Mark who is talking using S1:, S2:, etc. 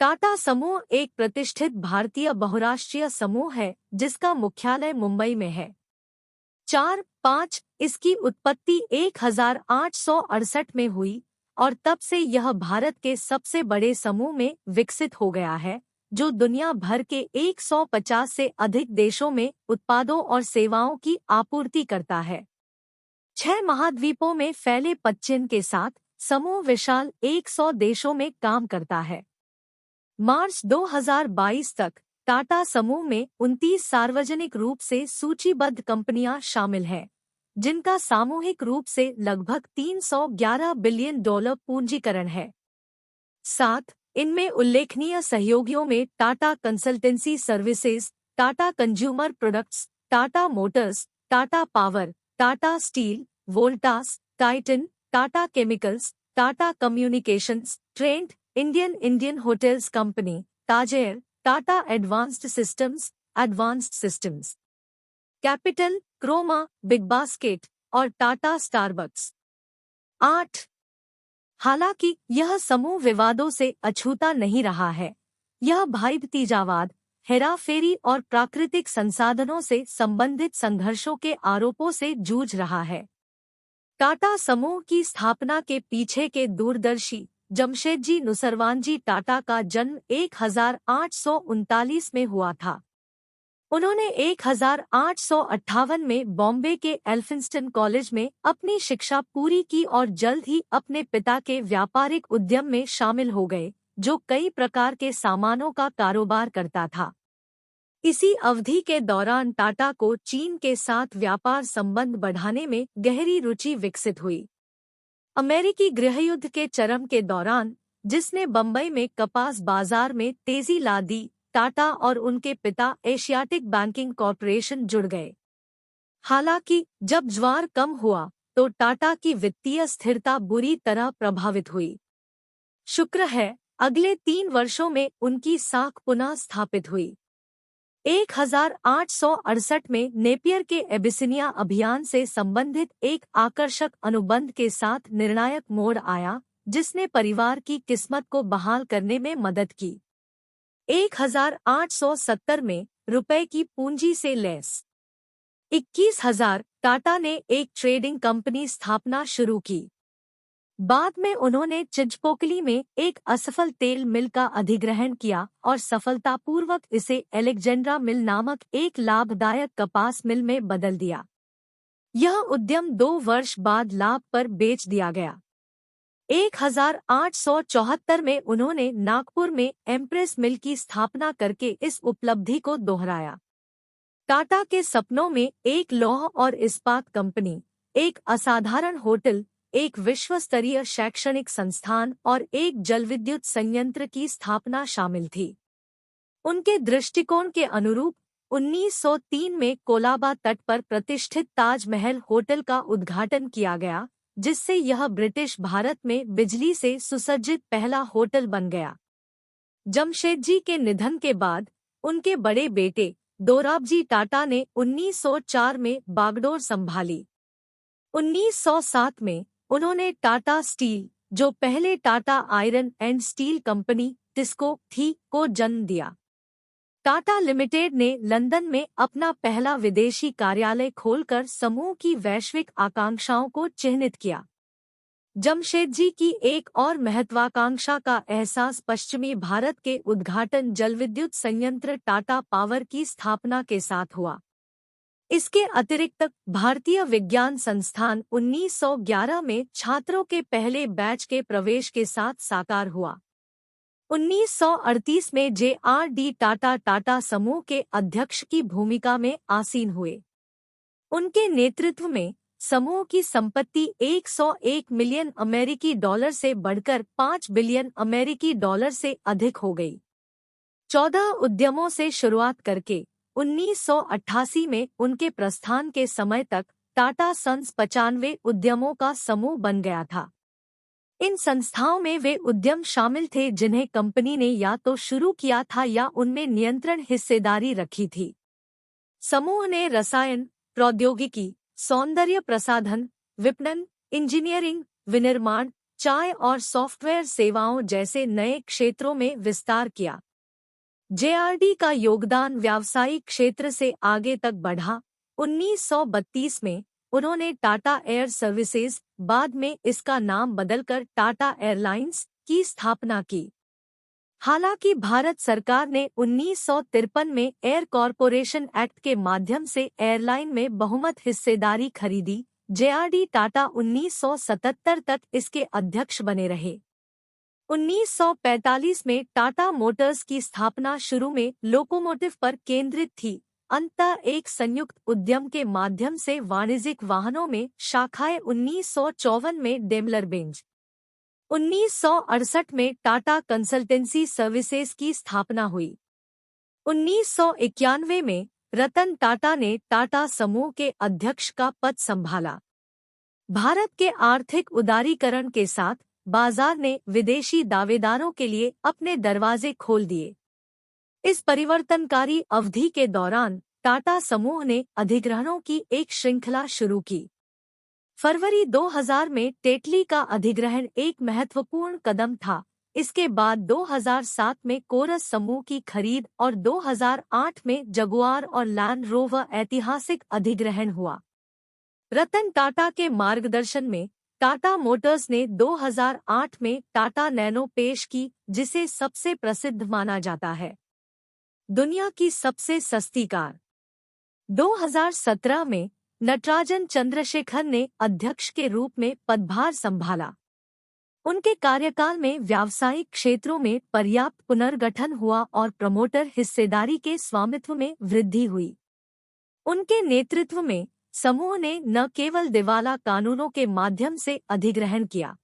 S1: टाटा समूह एक प्रतिष्ठित भारतीय बहुराष्ट्रीय समूह है जिसका मुख्यालय मुंबई में है। 4-5 इसकी उत्पत्ति 1868 में हुई और तब से यह भारत के सबसे बड़े समूह में विकसित हो गया है, जो दुनिया भर के 150 से अधिक देशों में उत्पादों और सेवाओं की आपूर्ति करता है। 6 महाद्वीपों में फैले 25 के साथ समूह विशाल 100 देशों में काम करता है। मार्च 2022 तक टाटा समूह में 29 सार्वजनिक रूप से सूचीबद्ध कंपनियां शामिल हैं, जिनका सामूहिक रूप से लगभग $311 बिलियन पूंजीकरण है। 7 इनमें उल्लेखनीय सहयोगियों में Tata consultancy services, Tata consumer products, Tata motors, Tata power, Tata steel, Voltas, Titan, Tata chemicals, Tata communications, Trent, Indian hotels company, ताजेर, Tata advanced systems, capital, Croma, BigBasket और टाटा स्टारबक्स। 8 हालांकि यह समूह विवादों से अछूता नहीं रहा है। यह भाई भतीजावाद, हेराफेरी और प्राकृतिक संसाधनों से संबंधित संघर्षों के आरोपों से जूझ रहा है। टाटा समूह की स्थापना के पीछे के दूरदर्शी जमशेदजी नुसरवानजी टाटा का जन्म 1839 में हुआ था। उन्होंने 1858 में बॉम्बे के एल्फिंस्टन कॉलेज में अपनी शिक्षा पूरी की और जल्द ही अपने पिता के व्यापारिक उद्यम में शामिल हो गए, जो कई प्रकार के सामानों का कारोबार करता था। इसी अवधि के दौरान टाटा को चीन के साथ व्यापार संबंध बढ़ाने में गहरी रुचि विकसित हुई। अमेरिकी गृहयुद्ध के चरम के दौरान, जिसने बंबई में कपास बाजार में तेजी ला दी, टाटा और उनके पिता एशियाटिक बैंकिंग कॉरपोरेशन जुड़ गए। हालांकि जब ज्वार कम हुआ तो टाटा की वित्तीय स्थिरता बुरी तरह प्रभावित हुई। शुक्र है, अगले 3 वर्षों में उनकी साख पुनः स्थापित हुई। 1868 में नेपियर के एबिसिनिया अभियान से संबंधित एक आकर्षक अनुबंध के साथ निर्णायक मोड़ आया, जिसने परिवार की किस्मत को बहाल करने में मदद की। 1870 में रुपए की पूंजी से लैस 21,000 टाटा ने एक ट्रेडिंग कंपनी स्थापना शुरू की। बाद में उन्होंने चिंचपोकली में एक असफल तेल मिल का अधिग्रहण किया और सफलतापूर्वक इसे एलेक्जेंड्रा मिल नामक एक लाभदायक कपास मिल में बदल दिया। यह उद्यम 2 वर्ष बाद लाभ पर बेच दिया गया। 1874 में उन्होंने नागपुर में एम्प्रेस मिल की स्थापना करके इस उपलब्धि को दोहराया। टाटा के सपनों में एक लौह और इस्पात कंपनी, एक असाधारण होटल, एक विश्वस्तरीय शैक्षणिक संस्थान और एक जलविद्युत संयंत्र की स्थापना शामिल थी। उनके दृष्टिकोण के अनुरूप 1903 में कोलाबा तट पर प्रतिष्ठित ताजमहल होटल का उद्घाटन किया गया, जिससे यह ब्रिटिश भारत में बिजली से सुसज्जित पहला होटल बन गया। जमशेदजी के निधन के बाद उनके बड़े बेटे दोराबजी टाटा ने 1904 में बागडोर संभाली। 1907 में उन्होंने टाटा स्टील, जो पहले Tata iron and steel company TISCO थी, को जन्म दिया। टाटा लिमिटेड ने लंदन में अपना पहला विदेशी कार्यालय खोलकर समूह की वैश्विक आकांक्षाओं को चिह्नित किया। जमशेदजी की एक और महत्वाकांक्षा का एहसास पश्चिमी भारत के उद्घाटन जलविद्युत संयंत्र टाटा पावर की स्थापना के साथ हुआ। इसके अतिरिक्त भारतीय विज्ञान संस्थान 1911 में छात्रों के पहले बैच के प्रवेश के साथ साकार हुआ। 1938 में JRD टाटा टाटा समूह के अध्यक्ष की भूमिका में आसीन हुए। उनके नेतृत्व में समूह की संपत्ति 101 मिलियन अमेरिकी डॉलर से बढ़कर 5 बिलियन अमेरिकी डॉलर से अधिक हो गई। 14 उद्यमों से शुरुआत करके 1988 में उनके प्रस्थान के समय तक टाटा सन्स 95 उद्यमों का समूह बन गया था। इन संस्थाओं में वे उद्यम शामिल थे जिन्हें कंपनी ने या तो शुरू किया था या उनमें नियंत्रण हिस्सेदारी रखी थी। समूह ने रसायन, प्रौद्योगिकी, सौंदर्य प्रसाधन, विपणन, इंजीनियरिंग, विनिर्माण, चाय और सॉफ्टवेयर सेवाओं जैसे नए क्षेत्रों में विस्तार किया। जेआरडी का योगदान व्यावसायिक क्षेत्र से आगे तक बढ़ा। 1932 में उन्होंने टाटा एयर सर्विसेज, बाद में इसका नाम बदलकर टाटा एयरलाइंस, की स्थापना की। हालांकि भारत सरकार ने 1953 में एयर कॉरपोरेशन एक्ट के माध्यम से एयरलाइन में बहुमत हिस्सेदारी खरीदी। जेआरडी टाटा 1977 तक इसके अध्यक्ष बने रहे। 1945 में टाटा मोटर्स की स्थापना शुरू में लोकोमोटिव पर केंद्रित थी, अंततः एक संयुक्त उद्यम के माध्यम से वाणिज्यिक वाहनों में शाखाएं। 1954 में डेमलर बेंज। 1968 में टाटा कंसल्टेंसी सर्विसेज की स्थापना हुई। 1991 में रतन टाटा ने टाटा समूह के अध्यक्ष का पद संभाला। भारत के आर्थिक उदारीकरण के साथ बाजार ने विदेशी दावेदारों के लिए अपने दरवाजे खोल दिए। इस परिवर्तनकारी अवधि के दौरान टाटा समूह ने अधिग्रहणों की एक श्रृंखला शुरू की। फरवरी 2000 में टेटली का अधिग्रहण एक महत्वपूर्ण कदम था। इसके बाद 2007 में कोरस समूह की खरीद और 2008 में जगुआर और लैंड रोवर ऐतिहासिक अधिग्रहण हुआ। रतन टाटा के मार्गदर्शन में टाटा मोटर्स ने 2008 में टाटा नैनो पेश की, जिसे सबसे प्रसिद्ध माना जाता है। दुनिया की सबसे सस्ती कार। 2017 में नटराजन चंद्रशेखर ने अध्यक्ष के रूप में पदभार संभाला। उनके कार्यकाल में व्यावसायिक क्षेत्रों में पर्याप्त पुनर्गठन हुआ और प्रमोटर हिस्सेदारी के स्वामित्व में वृद्धि हुई। उनके नेतृत्व में समूह ने न केवल दिवाला कानूनों के माध्यम से अधिग्रहण किया,